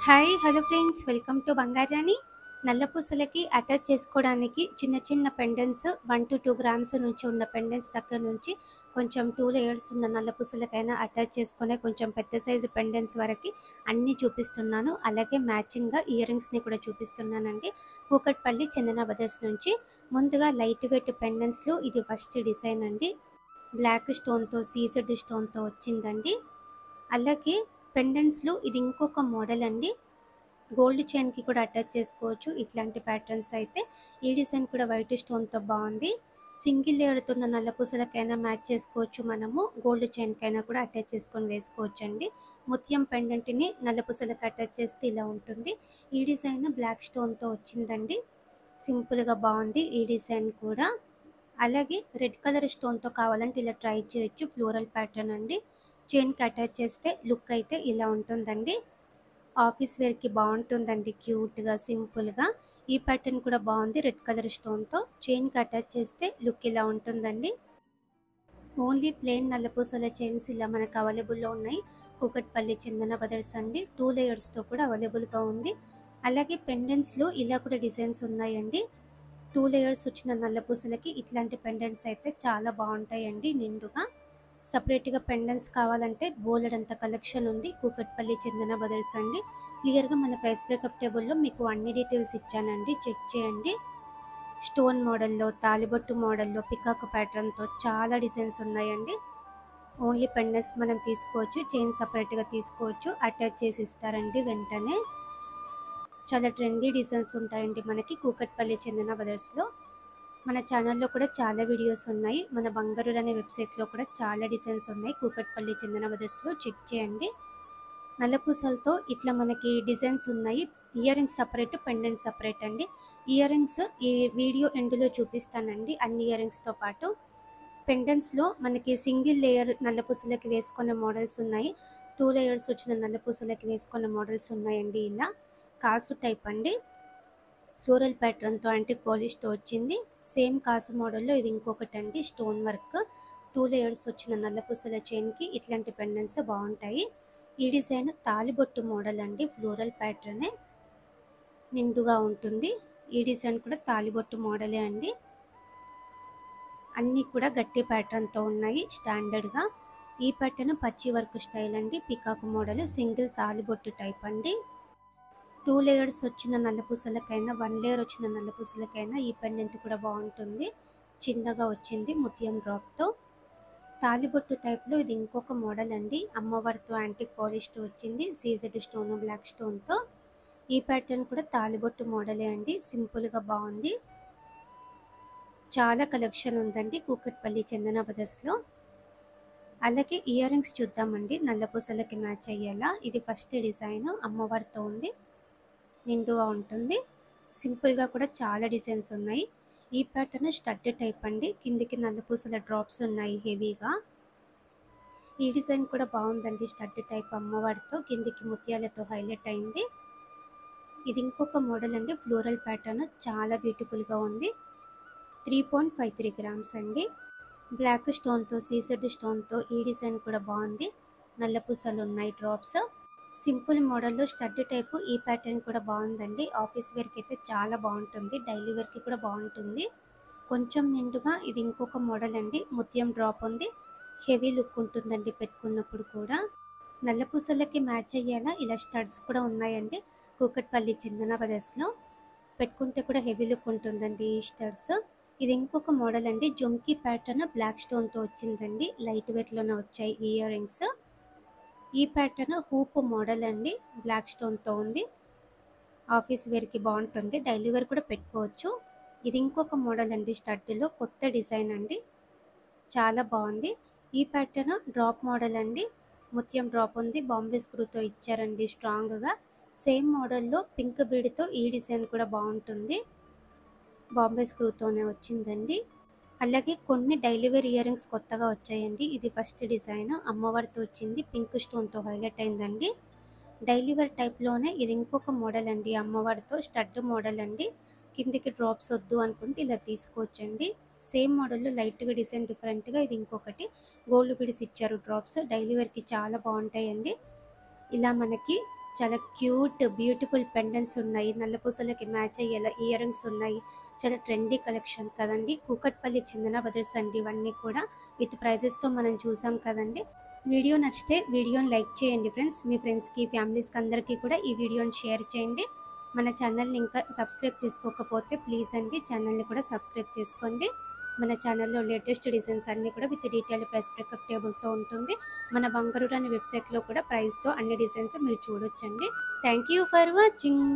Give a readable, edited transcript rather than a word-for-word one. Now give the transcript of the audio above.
Hi hello friends, welcome to Bangarani. నల్ల పూసలకి attach చేసుకోవడానికి చిన్న చిన్న పెండెంట్స్ 1 to 2 గ్రామ్స్ నుంచి ఉన్న పెండెంట్స్ దగ్గర నుంచి కొంచెం 2 లేయర్స్ ఉన్న నల్ల పూసలకైనా అటాచ్ చేసుకునే కొంచెం పెద్ద సైజు పెండెంట్స్ వరకు అన్నీ చూపిస్తున్నాను. అలాగే మ్యాచింగ్గా ఇయర్ రింగ్స్ని కూడా చూపిస్తున్నానండి. కూకట్పల్లి చందన బ్రదర్స్ నుంచి. ముందుగా లైట్ వెయిట్ పెండెంట్స్లో ఇది ఫస్ట్ డిజైన్ అండి. బ్లాక్ స్టోన్తో సీజెడ్ స్టోన్తో వచ్చిందండి. అలాగే పెండెంట్స్లో ఇది ఇంకొక మోడల్ అండి. గోల్డ్ చైన్కి కూడా అటాచ్ చేసుకోవచ్చు ఇట్లాంటి ప్యాటర్న్స్ అయితే. ఈ డిజైన్ కూడా వైట్ స్టోన్తో బాగుంది. సింగిల్ లేయర్తో ఉన్న నల్ల పూసలకైనా మ్యాచ్ చేసుకోవచ్చు, మనము గోల్డ్ చైన్కైనా కూడా అటాచ్ చేసుకొని వేసుకోవచ్చు అండి. ముత్యం పెండెంట్ని నల్ల పూసలకు అటాచ్ చేస్తే ఇలా ఉంటుంది. ఈ డిజైన్ బ్లాక్ స్టోన్తో వచ్చిందండి. సింపుల్గా బాగుంది ఈ డిజైన్ కూడా. అలాగే రెడ్ కలర్ స్టోన్తో కావాలంటే ఇలా ట్రై చేయొచ్చు. ఫ్లోరల్ ప్యాటర్న్ అండి. చైన్కి అటాచ్ చేస్తే లుక్ అయితే ఇలా ఉంటుందండి. ఆఫీస్ వేర్కి బాగుంటుందండి, క్యూట్గా సింపుల్గా. ఈ ప్యాటర్న్ కూడా బాగుంది రెడ్ కలర్ స్టోన్తో. చైన్కి అటాచ్ చేస్తే లుక్ ఇలా ఉంటుందండి. ఓన్లీ ప్లెయిన్ నల్లపూసల చైన్స్ ఇలా మనకు అవైలబుల్లో ఉన్నాయి. కూకట్పల్లి చందన బ్రదర్స్ అండి. 2 లేయర్స్తో కూడా అవైలబుల్గా ఉంది. అలాగే పెండెంట్స్లో ఇలా కూడా డిజైన్స్ ఉన్నాయండి. 2 లేయర్స్ వచ్చిన నల్లపూసలకి ఇట్లాంటి పెండెంట్స్ అయితే చాలా బాగుంటాయండి నిండుగా. సపరేట్గా పెండెంట్స్ కావాలంటే బోలెడంత కలెక్షన్ ఉంది కూకట్పల్లి చందన బ్రదర్స్ అండి. క్లియర్గా మన ప్రైస్ బ్రేకప్ టేబుల్లో మీకు అన్ని డీటెయిల్స్ ఇచ్చానండి, చెక్ చేయండి. స్టోన్ మోడల్లో, తాలిబొట్టు మోడల్లో, పికాక్ ప్యాటర్న్తో చాలా డిజైన్స్ ఉన్నాయండి. ఓన్లీ పెండెంట్స్ మనం తీసుకోవచ్చు, చైన్ సపరేట్గా తీసుకోవచ్చు, అటాచ్ చేసి ఇస్తారండి వెంటనే. చాలా ట్రెండీ డిజైన్స్ ఉంటాయండి మనకి కూకట్పల్లి చందన బ్రదర్స్లో. మన ఛానల్లో కూడా చాలా వీడియోస్ ఉన్నాయి. మన బంగారు అనే వెబ్సైట్లో కూడా చాలా డిజైన్స్ ఉన్నాయి కూకట్పల్లి చందన బ్రదర్స్లో, చెక్ చేయండి. నల్లపూసలతో ఇట్లా మనకి డిజైన్స్ ఉన్నాయి. Ear rings separate, pendant separate అండి. ఇయర్ రింగ్స్ ఈ వీడియో ఎండ్లో చూపిస్తానండి అన్ని ఇయర్ రింగ్స్తో పాటు. పెండెంట్స్లో మనకి సింగిల్ లేయర్ నల్లపూసలకి వేసుకున్న మోడల్స్ ఉన్నాయి. 2 లేయర్స్ వచ్చిన నల్లపూసలకి వేసుకున్న మోడల్స్ ఉన్నాయండి. ఇలా కాసు టైప్ అండి. ఫ్లోరల్ ప్యాటర్న్తో యాంటిక్ పాలిష్తో వచ్చింది. సేమ్ కాసు మోడల్లో ఇది ఇంకొకటి అండి, స్టోన్ వర్క్. 2 లేయర్స్ వచ్చిన నల్లపూసల చైన్కి ఇట్లాంటి పెండెంట్స్ బాగుంటాయి. ఈ డిజైన్ తాలిబొట్టు మోడల్ అండి. ఫ్లోరల్ ప్యాటర్నే నిండుగా ఉంటుంది. ఈ డిజైన్ కూడా తాలిబొట్టు మోడలే అండి. అన్నీ కూడా గట్టి ప్యాటర్న్తో ఉన్నాయి స్టాండర్డ్గా. ఈ ప్యాటర్న్ పచ్చి వర్క్ స్టైల్ అండి. పికాక్ మోడల్ సింగిల్ తాలిబొట్టు టైప్ అండి. 2 లేయర్స్ వచ్చిన నల్లపూసలకైనా, 1 లేయర్ వచ్చిన నల్లపూసలకైనా ఈ పెండెంట్ కూడా బాగుంటుంది. చిన్నగా వచ్చింది ముత్యం డ్రాప్తో. తాలిబొట్టు టైప్లో ఇది ఇంకొక మోడల్ అండి. అమ్మవారితో యాంటిక్ పాలిష్తో వచ్చింది, సీజెడ్ స్టోన్, బ్లాక్ స్టోన్తో. ఈ ప్యాటర్న్ కూడా తాలిబొట్టు మోడలే అండి. సింపుల్గా బాగుంది. చాలా కలెక్షన్ ఉందండి కూకట్పల్లి చందన బ్రదర్స్లో. అలాగే ఇయర్ రింగ్స్ చూద్దామండి నల్లపూసలకి మ్యాచ్ అయ్యేలా. ఇది ఫస్ట్ డిజైన్ అమ్మవారితో ఉంది, నిండుగా ఉంటుంది. సింపుల్గా కూడా చాలా డిజైన్స్ ఉన్నాయి. ఈ ప్యాటర్న్ స్టడ్ టైప్ అండి. కిందికి నల్లపూసల డ్రాప్స్ ఉన్నాయి హెవీగా. ఈ డిజైన్ కూడా బాగుందండి. స్టడ్ టైప్ అమ్మవారితో కిందికి ముత్యాలతో హైలైట్ అయింది. ఇది ఇంకొక మోడల్ అండి. ఫ్లోరల్ ప్యాటర్న్ చాలా బ్యూటిఫుల్గా ఉంది. 3.53 గ్రామ్స్ అండి. బ్లాక్ స్టోన్తో, సీసెడ్ స్టోన్తో ఈ డిజైన్ కూడా బాగుంది. నల్లపూసలు ఉన్నాయి డ్రాప్స్. సింపుల్ మోడల్లో స్టడ్ టైపు. ఈ ప్యాటర్న్ కూడా బాగుందండి. ఆఫీస్ వేర్కి అయితే చాలా బాగుంటుంది, డైలీ వేర్కి కూడా బాగుంటుంది. కొంచెం నిండుగా ఇది ఇంకొక మోడల్ అండి. ముత్యం డ్రాప్ ఉంది. హెవీ లుక్ ఉంటుందండి పెట్టుకున్నప్పుడు కూడా. నల్లపూసలకి మ్యాచ్ అయ్యేలా ఇలా స్టడ్స్ కూడా ఉన్నాయండి కూకట్పల్లి చందన బ్రదర్స్లో. పెట్టుకుంటే కూడా హెవీ లుక్ ఉంటుందండి ఈ స్టడ్స్. ఇది ఇంకొక మోడల్ అండి. జుమ్కీ ప్యాటర్న్ బ్లాక్ స్టోన్తో వచ్చిందండి. లైట్ వెయిట్లోనే వచ్చాయి ఈ ఇయర్ రింగ్స్. ఈ ప్యాటర్న్ హూప్ మోడల్ అండి. బ్లాక్ స్టోన్తో ఉంది. ఆఫీస్ వేర్కి బాగుంటుంది, డైలీ వేర్ కూడా పెట్టుకోవచ్చు. ఇది ఇంకొక మోడల్ అండి. స్టడ్లో కొత్త డిజైన్ అండి, చాలా బాగుంది. ఈ ప్యాటర్న్ డ్రాప్ మోడల్ అండి. ముత్యం డ్రాప్ ఉంది, బాంబే స్క్రూతో ఇచ్చారండి స్ట్రాంగ్గా. సేమ్ మోడల్లో పింక్ బీడ్తో ఈ డిజైన్ కూడా బాగుంటుంది. బాంబే స్క్రూతోనే వచ్చిందండి. అలాగే కొన్ని డైలీ వేర్ ఇయర్ రింగ్స్ కొత్తగా వచ్చాయండి. ఇది ఫస్ట్ డిజైన్ అమ్మవారితో వచ్చింది, పింక్ స్టోన్తో హైలైట్ అయిందండి. డైలీ వేర్ టైప్లోనే ఇది ఇంకొక మోడల్ అండి. అమ్మవారితో స్టడ్ మోడల్ అండి. కిందికి డ్రాప్స్ వద్దు అనుకుంటే ఇలా తీసుకోవచ్చండి. సేమ్ మోడల్లో లైట్గా డిజైన్ డిఫరెంట్గా ఇది ఇంకొకటి. గోల్డ్ బీడ్స్ ఇచ్చారు డ్రాప్స్. డైలీ వేర్కి చాలా బాగుంటాయండి. ఇలా మనకి చాలా క్యూట్ బ్యూటిఫుల్ పెండెంట్స్ ఉన్నాయి. నల్ల పూసలకి మ్యాచ్ అయ్యేలా ఇయర్ రింగ్స్ ఉన్నాయి. చాలా ట్రెండీ కలెక్షన్ కదండి. కూకట్పల్లి చందన బ్రదర్స్ అండి ఇవన్నీ కూడా. విత్ ప్రైజెస్తో మనం చూసాం కదండి. వీడియో నచ్చితే వీడియోని లైక్ చేయండి ఫ్రెండ్స్. మీ ఫ్రెండ్స్కి ఫ్యామిలీస్కి అందరికీ కూడా ఈ వీడియోని షేర్ చేయండి. మన ఛానల్ని ఇంకా సబ్స్క్రైబ్ చేసుకోకపోతే ప్లీజ్ అండి ఛానల్ని కూడా సబ్స్క్రైబ్ చేసుకోండి. మన ఛానల్లో లేటెస్ట్ డిజైన్స్ అన్నీ కూడా విత్ డీటెయిల్ ప్రైస్ బ్రేకప్ టేబుల్తో ఉంటుంది. మన బంగారు రాణి వెబ్సైట్లో కూడా ప్రైస్తో అన్ని డిజైన్స్ మీరు చూడొచ్చండి. Thank you for watching.